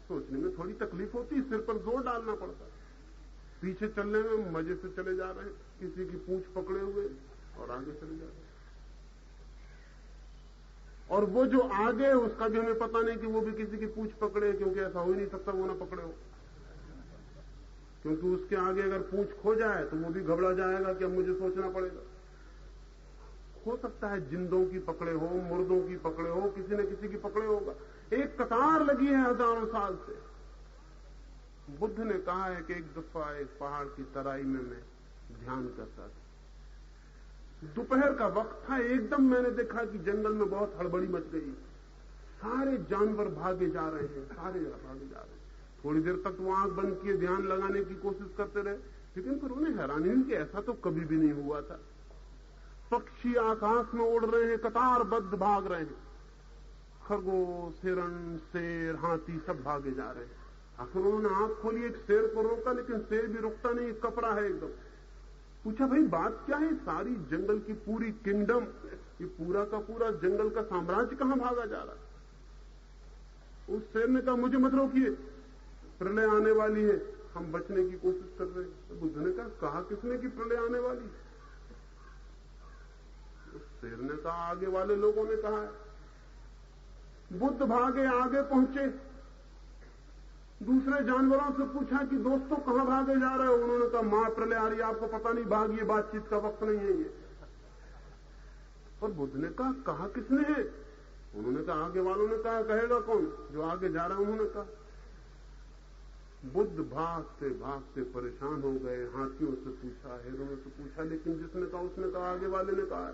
सोचने में थोड़ी तकलीफ होती है, सिर पर जोर डालना पड़ता है। पीछे चलने में मजे से चले जा रहे हैं, किसी की पूंछ पकड़े हुए और आगे चले जा रहे हैं। और वो जो आगे है उसका भी हमें पता नहीं कि वो भी किसी की पूंछ पकड़े, क्योंकि ऐसा हो ही नहीं सकता वो ना पकड़े हो। क्योंकि उसके आगे अगर पूंछ खो जाए तो वो भी घबरा जाएगा कि अब मुझे सोचना पड़ेगा। हो सकता है जिंदों की पकड़े हो, मुर्दों की पकड़े हो, किसी न किसी की पकड़े होगा। एक कतार लगी है हजारों साल से। बुद्ध ने कहा है कि एक दफा एक पहाड़ की तराई में मैं ध्यान करता था। दोपहर का वक्त था, एकदम मैंने देखा कि जंगल में बहुत हड़बड़ी मच गई। सारे जानवर भागे जा रहे हैं, सारे भागे जा रहे हैं। थोड़ी देर तक वो आंख बंद किए ध्यान लगाने की कोशिश करते रहे, लेकिन फिर उन्हें हैरानी हुई कि ऐसा तो कभी भी नहीं हुआ था। पक्षी आकाश में उड़ रहे हैं, कतारबद्ध भाग रहे हैं। खरगोश, हिरण, शेर, हाथी सब भागे जा रहे हैं। आखिर उन्होंने आंख खोली, एक शेर को रोका, लेकिन शेर भी रुकता नहीं, कपड़ा है एकदम। पूछा भाई बात क्या है? सारी जंगल की पूरी किंगडम, ये पूरा का पूरा जंगल का साम्राज्य कहां भागा जा रहा है? उस शेर ने कहा मुझे मत रोकिए, प्रलय आने वाली है, हम बचने की कोशिश कर रहे हैं। तो बुद्ध ने कहा किसने कि प्रलय आने वाली? उस शेर ने कहा आगे वाले लोगों ने कहा है। बुद्ध भागे, आगे पहुंचे, दूसरे जानवरों से पूछा कि दोस्तों कहां भागे जा रहे हो? उन्होंने कहा मां प्रलय आ रही है, आपको पता नहीं, भागिए, बातचीत का वक्त नहीं है ये। और बुद्ध ने कहा किसने है? उन्होंने कहा आगे वालों ने कहा। कहेगा कौन? जो आगे जा रहा है उन्होंने कहा। बुद्ध भागते परेशान हो गए, हाथियों से पूछा, हिरणों से पूछा, लेकिन जिसने कहा उसने कहा आगे वाले ने कहा।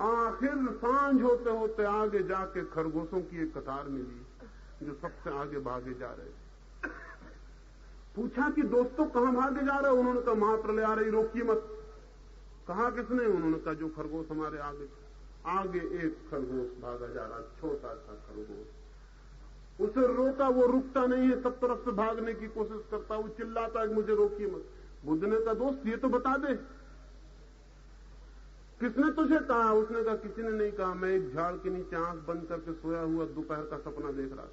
आखिर सांझ होते होते आगे जाके खरगोशों की एक कतार मिली जो सबसे आगे भागे जा रहे। पूछा कि दोस्तों कहां भागे जा रहे हो? उन्होंने कहा महाप्रलय आ रही, रोकिए मत। कहा किसने? उन्होंने कहा जो खरगोश हमारे आगे एक खरगोश भागा जा रहा, छोटा सा खरगोश। उसे रोका, वो रुकता नहीं है, सब तरफ से भागने की कोशिश करता, वो चिल्लाता है मुझे रोकिए मत। बुद्ध ने कहा दोस्त ये तो बता दे किसने तुझे कहा? उसने कहा किसी ने नहीं कहा, मैं एक झाड़ के नीचे आंख बंद करके सोया हुआ दोपहर का सपना देख रहा था।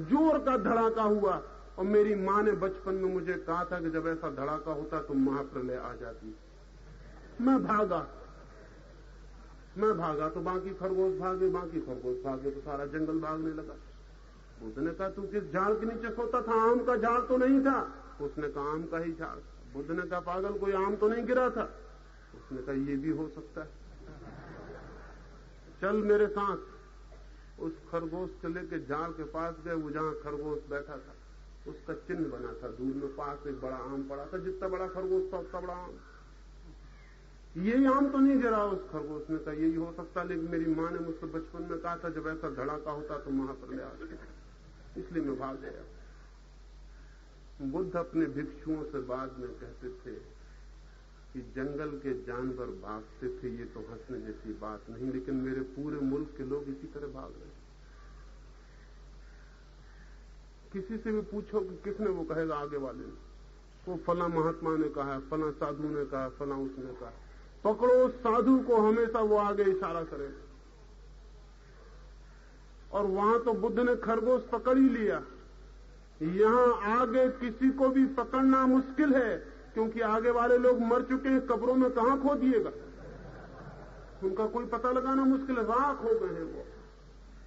जोर का धड़ाका हुआ और मेरी मां ने बचपन में मुझे कहा था कि जब ऐसा धड़ाका होता तो महाप्रलय आ जाती। मैं भागा तो बाकी खरगोश भागे तो सारा जंगल भागने लगा। बुद्ध ने कहा तू किस झाड़ के नीचे सोता था? आम का झाड़ तो नहीं था। उसने कहा आम का ही झाड़। बुद्ध ने कहा पागल, कोई आम तो नहीं गिरा था? उसने कहा ये भी हो सकता है, चल मेरे साथ। उस खरगोश के लेके झाड़ के पास गए। वो जहां खरगोश बैठा था उसका चिन्ह बना था, दूर में पास एक बड़ा आम पड़ा था, जितना बड़ा खरगोश था उतना बड़ा आम। यही आम तो नहीं गिरा? उस खरगोश ने कहा यही हो सकता, लेकिन मेरी मां ने मुझसे बचपन में कहा था जब ऐसा धड़ाका होता तो महाप्रलय आ जाता, इसलिए मैं भाग गया। बुद्ध अपने भिक्षुओं से बाद में कहते थे कि जंगल के जानवर भागते थे, ये तो हंसने जैसी बात नहीं, लेकिन मेरे पूरे मुल्क के लोग इसी तरह भाग रहे। किसी से भी पूछो कि किसने, वो कहेगा आगे वाले ने, वो फला महात्मा ने कहा, फला साधु ने कहा, फला उसने कहा। पकड़ो उस साधु को, हमेशा वो आगे इशारा करेगा। और वहां तो बुद्ध ने खरगोश पकड़ ही लिया, यहां आगे किसी को भी पकड़ना मुश्किल है, क्योंकि आगे वाले लोग मर चुके हैं, कब्रों में कहां खो दिएगा? उनका कोई पता लगाना मुश्किल है, राख हो गए हैं वो।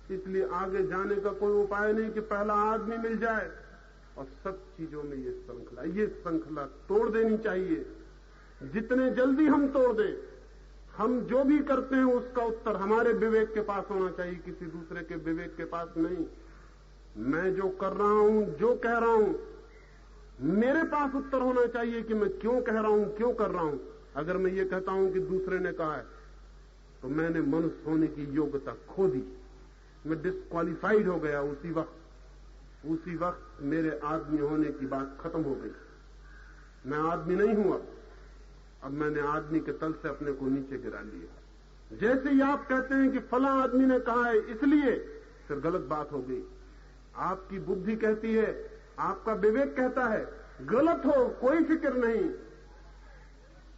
इसलिए आगे जाने का कोई उपाय नहीं कि पहला आदमी मिल जाए। और सब चीजों में ये श्रृंखला तोड़ देनी चाहिए। जितने जल्दी हम तोड़ दें, हम जो भी करते हैं उसका उत्तर हमारे विवेक के पास होना चाहिए, किसी दूसरे के विवेक के पास नहीं। मैं जो कर रहा हूं, जो कह रहा हूं, मेरे पास उत्तर होना चाहिए कि मैं क्यों कह रहा हूं, क्यों कर रहा हूं। अगर मैं ये कहता हूं कि दूसरे ने कहा है तो मैंने मनुष्य होने की योग्यता खो दी, मैं डिस्क्वालिफाइड हो गया। उसी वक्त मेरे आदमी होने की बात खत्म हो गई। मैं आदमी नहीं हुआ, अब मैंने आदमी के तल से अपने को नीचे गिरा लिया। जैसे ही आप कहते हैं कि फला आदमी ने कहा है इसलिए, फिर गलत बात हो गई। आपकी बुद्धि कहती है, आपका विवेक कहता है, गलत हो कोई फिक्र नहीं।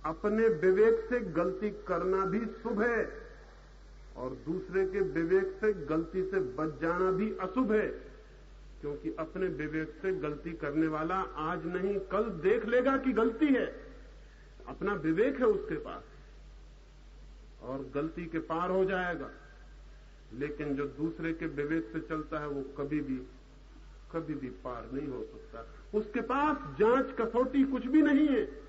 अपने विवेक से गलती करना भी शुभ है और दूसरे के विवेक से गलती से बच जाना भी अशुभ है, क्योंकि अपने विवेक से गलती करने वाला आज नहीं कल देख लेगा कि गलती है। अपना विवेक है उसके पास और गलती के पार हो जाएगा। लेकिन जो दूसरे के विवेक से चलता है वो कभी भी पार नहीं हो सकता। उसके पास जांच कसौटी कुछ भी नहीं है,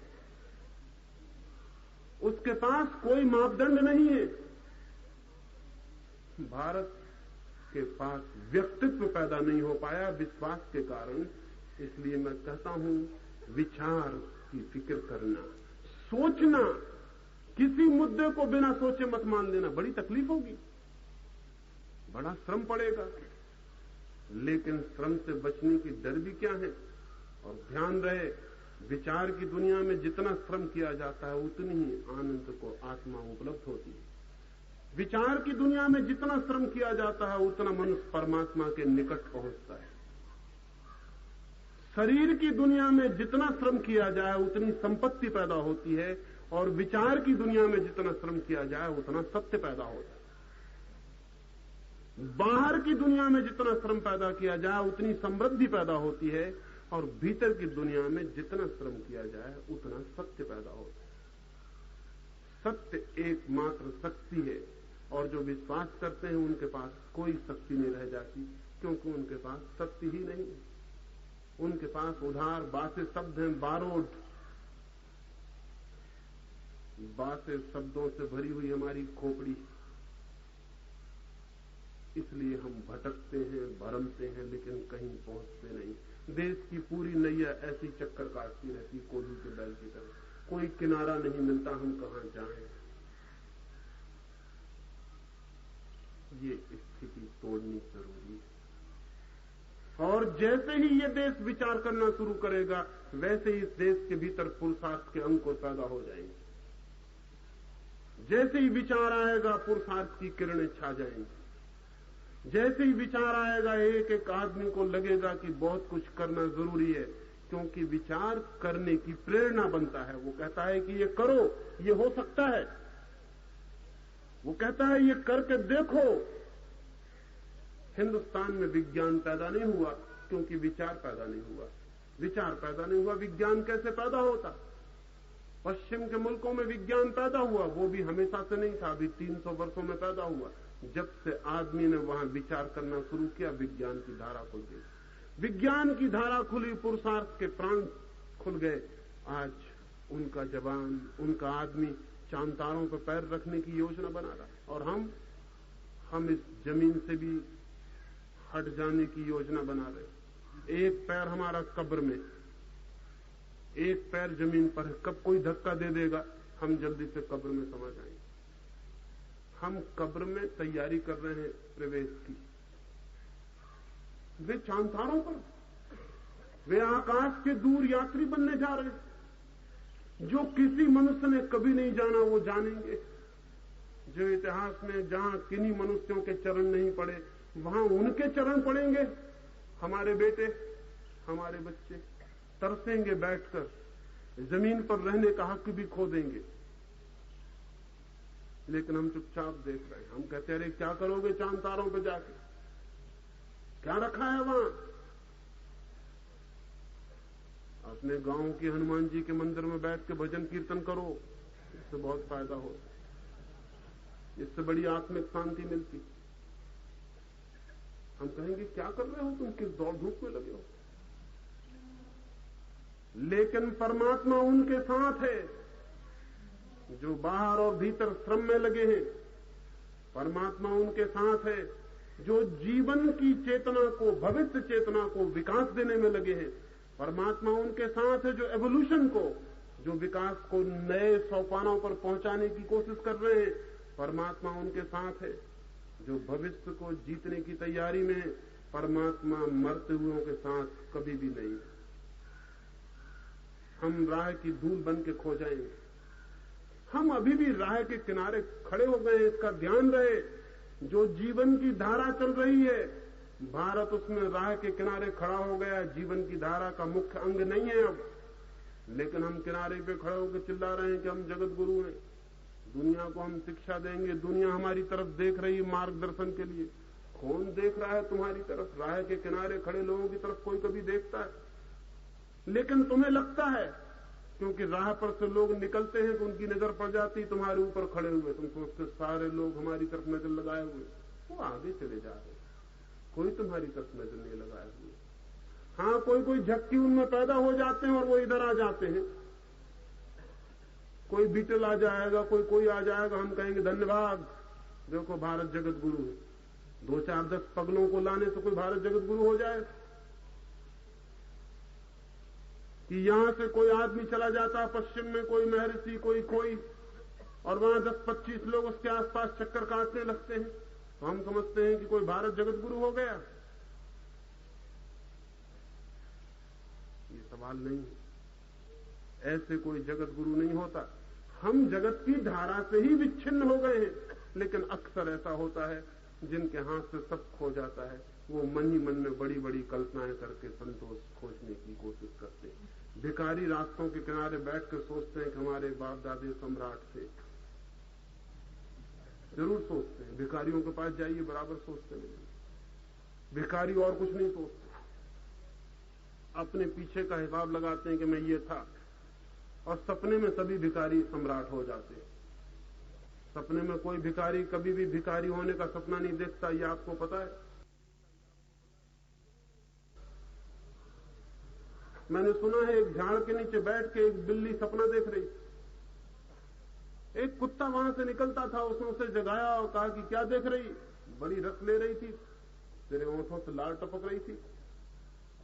उसके पास कोई मापदंड नहीं है। भारत के पास व्यक्तित्व पैदा नहीं हो पाया विश्वास के कारण। इसलिए मैं कहता हूं, विचार की फिक्र करना, सोचना, किसी मुद्दे को बिना सोचे मत मान लेना। बड़ी तकलीफ होगी, बड़ा श्रम पड़ेगा, लेकिन श्रम से बचने की डर भी क्या है। और ध्यान रहे, विचार की दुनिया में जितना श्रम किया जाता है उतनी ही आनंद को आत्मा उपलब्ध होती है। विचार की दुनिया में जितना श्रम किया जाता है उतना मनुष्य परमात्मा के निकट पहुंचता है। शरीर की दुनिया में जितना श्रम किया जाए उतनी संपत्ति पैदा होती है और विचार की दुनिया में जितना श्रम किया जाए उतना सत्य पैदा होता है। बाहर की दुनिया में जितना श्रम पैदा किया जाए उतनी समृद्धि पैदा होती है और भीतर की दुनिया में जितना श्रम किया जाए उतना सत्य पैदा होता है। सत्य एकमात्र शक्ति है और जो विश्वास करते हैं उनके पास कोई शक्ति नहीं रह जाती, क्योंकि उनके पास शक्ति ही नहीं है। उनके पास उधार बासे शब्द हैं, बारोड, बासे शब्दों से भरी हुई हमारी खोपड़ी। इसलिए हम भटकते हैं, भरमते हैं, लेकिन कहीं पहुंचते नहीं। देश की पूरी नैया ऐसी चक्कर काटती रहती, कोल्हू के बैल की तरह, कोई किनारा नहीं मिलता, हम कहां जाएं। ये स्थिति तोड़नी जरूरी है। और जैसे ही ये देश विचार करना शुरू करेगा वैसे ही इस देश के भीतर पुरुषार्थ के अंकुर पैदा हो जाएंगे। जैसे ही विचार आएगा पुरुषार्थ की किरणें छा जाएंगी। जैसे ही विचार आएगा एक एक आदमी को लगेगा कि बहुत कुछ करना जरूरी है, क्योंकि विचार करने की प्रेरणा बनता है। वो कहता है कि ये करो, ये हो सकता है। वो कहता है ये करके देखो। हिंदुस्तान में विज्ञान पैदा नहीं हुआ क्योंकि विचार पैदा नहीं हुआ। विचार पैदा नहीं हुआ, विज्ञान कैसे पैदा होता? पश्चिम के मुल्कों में विज्ञान पैदा हुआ, वो भी हमेशा से नहीं था, अभी 300 वर्षों में पैदा हुआ। जब से आदमी ने वहां विचार करना शुरू किया, विज्ञान की धारा खुल गई। विज्ञान की धारा खुली, पुरुषार्थ के प्राण खुल गए। आज उनका जवान, उनका आदमी चांद तारों पर पैर रखने की योजना बना रहा, और हम इस जमीन से भी हट जाने की योजना बना रहे। एक पैर हमारा कब्र में, एक पैर जमीन पर है। कब कोई धक्का दे देगा, हम जल्दी से कब्र में समा जाएंगे। हम कब्र में तैयारी कर रहे हैं प्रवेश की। वे चांद तारों पर, वे आकाश के दूर यात्री बनने जा रहे हैं। जो किसी मनुष्य ने कभी नहीं जाना वो जानेंगे। जो इतिहास में जहां किन्हीं मनुष्यों के चरण नहीं पड़े, वहां उनके चरण पड़ेंगे। हमारे बेटे, हमारे बच्चे तरसेंगे बैठकर, जमीन पर रहने का हक भी खो देंगे। लेकिन हम चुपचाप देख रहे हैं। हम कहते हैं अरे क्या करोगे चांद तारों पर जाके, क्या रखा है वहां? अपने गांव के हनुमान जी के मंदिर में बैठ के भजन कीर्तन करो, इससे बहुत फायदा होता है, इससे बड़ी आत्मिक शांति मिलती। हम कहेंगे क्या कर रहे हो तुम, किस दौड़ धूप में लगे हो? लेकिन परमात्मा उनके साथ है जो बाहर और भीतर श्रम में लगे हैं। परमात्मा उनके साथ है जो जीवन की चेतना को, भविष्य चेतना को विकास देने में लगे हैं। परमात्मा उनके साथ है जो एवोल्यूशन को, जो विकास को नए सोपानों पर पहुंचाने की कोशिश कर रहे हैं। परमात्मा उनके साथ है जो भविष्य को जीतने की तैयारी में है। परमात्मा मरते हुओं के साथ कभी भी नहीं। हम राह की धूल बन के खो जाएंगे। हम अभी भी राह के किनारे खड़े हो गए, इसका ध्यान रहे। जो जीवन की धारा चल रही है, भारत उसमें राह के किनारे खड़ा हो गया। जीवन की धारा का मुख्य अंग नहीं है अब, लेकिन हम किनारे पे खड़े होकर चिल्ला रहे हैं कि हम जगत गुरु हैं, दुनिया को हम शिक्षा देंगे। दुनिया हमारी तरफ देख रही है मार्गदर्शन के लिए। कौन देख रहा है तुम्हारी तरफ? राह के किनारे खड़े लोगों की तरफ कोई कभी देखता है? लेकिन तुम्हें लगता है क्योंकि राह पर से लोग निकलते हैं तो उनकी नजर पड़ जाती तुम्हारे ऊपर खड़े हुए। तुम सोचते सारे लोग हमारी तरफ नजर लगाए हुए, वो आगे चले जा रहे, कोई तुम्हारी तरफ नजर नहीं लगाए हुए। हाँ, कोई कोई झक्की उनमें पैदा हो जाते हैं और वो इधर आ जाते हैं। कोई बीटल आ जाएगा, कोई आ जाएगा, हम कहेंगे धन्यवाद, देखो भारत जगत गुरु है। 2 4 10 पगलों को लाने से कोई भारत जगत गुरु हो जाए? कि यहां से कोई आदमी चला जाता पश्चिम में, कोई महर्षि, कोई और वहां 10-25 लोग उसके आसपास चक्कर काटने लगते हैं, तो हम समझते हैं कि कोई भारत जगत गुरु हो गया। ये सवाल नहीं है, ऐसे कोई जगत गुरु नहीं होता। हम जगत की धारा से ही विच्छिन्न हो गए हैं। लेकिन अक्सर ऐसा होता है जिनके हाथ से सब खो जाता है, वो मन ही मन में बड़ी बड़ी कल्पनाएं करके संतोष खोजने की कोशिश करते हैं। भिखारी रास्तों के किनारे बैठकर सोचते हैं कि हमारे बाप दादे सम्राट थे। जरूर सोचते हैं, भिखारियों के पास जाइए बराबर सोचते हैं। भिखारी और कुछ नहीं सोचते, अपने पीछे का हिसाब लगाते हैं कि मैं ये था, और सपने में सभी भिखारी सम्राट हो जाते हैं। सपने में कोई भिखारी कभी भी भिखारी होने का सपना नहीं देखता, ये आपको पता है। मैंने सुना है एक झाड़ के नीचे बैठ के एक बिल्ली सपना देख रही। एक कुत्ता वहां से निकलता था, उसने उसे जगाया और कहा कि क्या देख रही? बड़ी रस ले रही थी, तेरे होठों से लाल टपक रही थी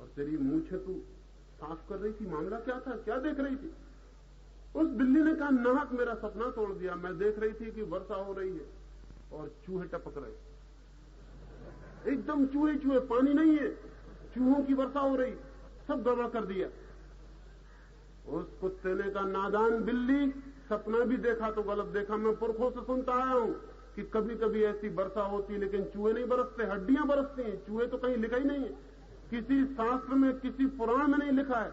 और तेरी मूंछें तू साफ कर रही थी, मामला क्या था, क्या देख रही थी? उस बिल्ली ने कहा, नाहक मेरा सपना तोड़ दिया, मैं देख रही थी कि वर्षा हो रही है और चूहे टपक रहे, एकदम चूहे चूहे, पानी नहीं है, चूहों की वर्षा हो रही, सब गड़बड़ कर दिया। उस कुत्ते ने कहा, नादान बिल्ली, सपना भी देखा तो गलत देखा। मैं पुरखों से सुनता आया हूं कि कभी कभी ऐसी वर्षा होती है लेकिन चूहे नहीं बरसते, हड्डियां बरसती हैं। चूहे तो कहीं लिखा ही नहीं है, किसी शास्त्र में, किसी पुराण में नहीं लिखा है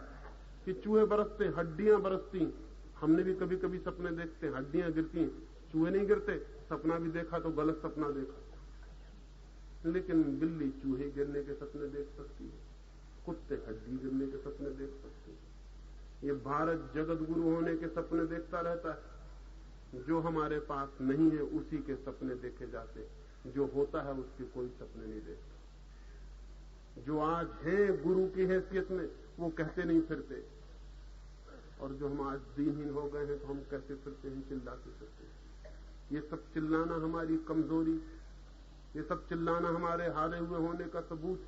कि चूहे बरसते, हड्डियां बरसती। हमने भी कभी कभी सपने देखते हैं, हड्डियां गिरती हैं, चूहे नहीं गिरते, सपना भी देखा तो गलत सपना देखा। लेकिन बिल्ली चूहे गिरने के सपने देख सकती है, कुत्ते हड्डी गिरने के सपने देख सकते हैं। ये भारत जगत गुरु होने के सपने देखता रहता है। जो हमारे पास नहीं है उसी के सपने देखे जाते, जो होता है उसके कोई सपने नहीं देखता। जो आज है गुरु की हैसियत में वो कहते नहीं फिरते, और जो हम आज दीनहीन हो गए हैं तो हम कहते फिरते हैं, चिल्लाते फिरते हैं। ये सब चिल्लाना हमारी कमजोरी, ये सब चिल्लाना हमारे हारे हुए होने का सबूत।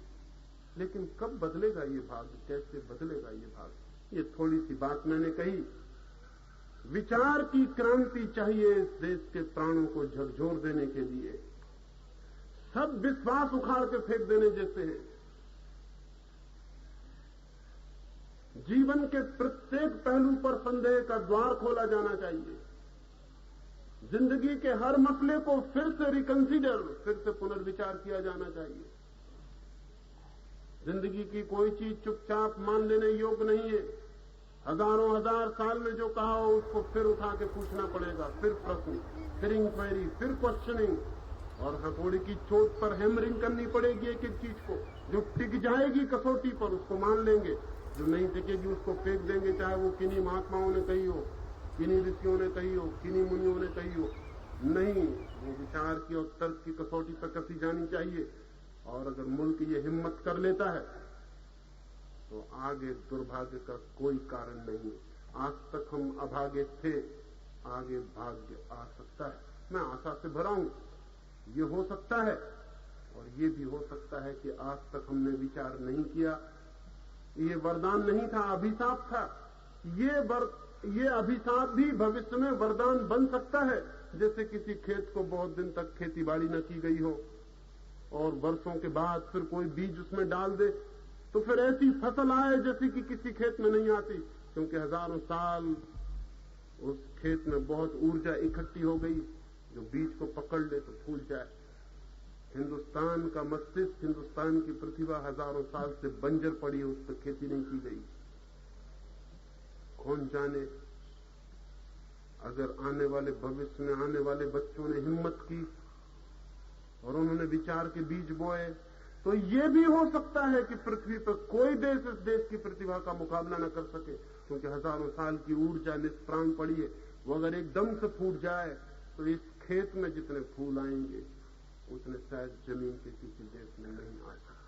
लेकिन कब बदलेगा ये भाग्य, कैसे बदलेगा ये भाग्य? ये थोड़ी सी बात मैंने कही। विचार की क्रांति चाहिए इस देश के प्राणों को झकझोर देने के लिए। सब विश्वास उखाड़ के फेंक देने जैसे हैं। जीवन के प्रत्येक पहलू पर संदेह का द्वार खोला जाना चाहिए। जिंदगी के हर मसले को फिर से रिकंसीडर, फिर से पुनर्विचार किया जाना चाहिए। जिंदगी की कोई चीज चुपचाप मान लेने योग्य नहीं है। हजारों हजार साल में जो कहा हो उसको फिर उठा के पूछना पड़ेगा, फिर प्रश्न, फिर इंक्वायरी, फिर क्वेश्चनिंग, और हथौड़ी की चोट पर हैमरिंग करनी पड़ेगी एक एक चीज को। जो टिक जाएगी कसौटी पर उसको मान लेंगे, जो नहीं टिकेगी उसको फेंक देंगे, चाहे वो किन्हीं महात्माओं ने कही हो, किन्हीं ऋषियों ने कही हो, किन्हीं मुनियों ने कही हो। नहीं, वो विचार की और तर्क की कसौटी पर कसी जानी चाहिए। और अगर मुल्क ये हिम्मत कर लेता है तो आगे दुर्भाग्य का कोई कारण नहीं। आज तक हम अभागे थे, आगे भाग्य आ सकता है। मैं आशा से भरा हूं। ये हो सकता है और ये भी हो सकता है कि आज तक हमने विचार नहीं किया। ये वरदान नहीं था, अभिशाप था। ये अभिशाप भी भविष्य में वरदान बन सकता है। जैसे किसी खेत को बहुत दिन तक खेती बाड़ी न की गई हो और वर्षों के बाद फिर कोई बीज उसमें डाल दे तो फिर ऐसी फसल आए जैसे कि किसी खेत में नहीं आती, क्योंकि हजारों साल उस खेत में बहुत ऊर्जा इकट्ठी हो गई। जो बीज को पकड़ ले तो फूल जाए। हिंदुस्तान का मस्तिष्क, हिंदुस्तान की प्रतिभा हजारों साल से बंजर पड़ी, उस पर खेती नहीं की गई। कौन जाने अगर आने वाले भविष्य में आने वाले बच्चों ने हिम्मत की और उन्होंने विचार के बीज बोए तो ये भी हो सकता है कि पृथ्वी पर कोई देश इस देश की प्रतिभा का मुकाबला न कर सके, क्योंकि हजारों साल की ऊर्जा निष्प्राण पड़ी है। वो अगर एकदम से फूट जाए तो इस खेत में जितने फूल आएंगे उतने शायद जमीन के किसी देश में नहीं आ सकते।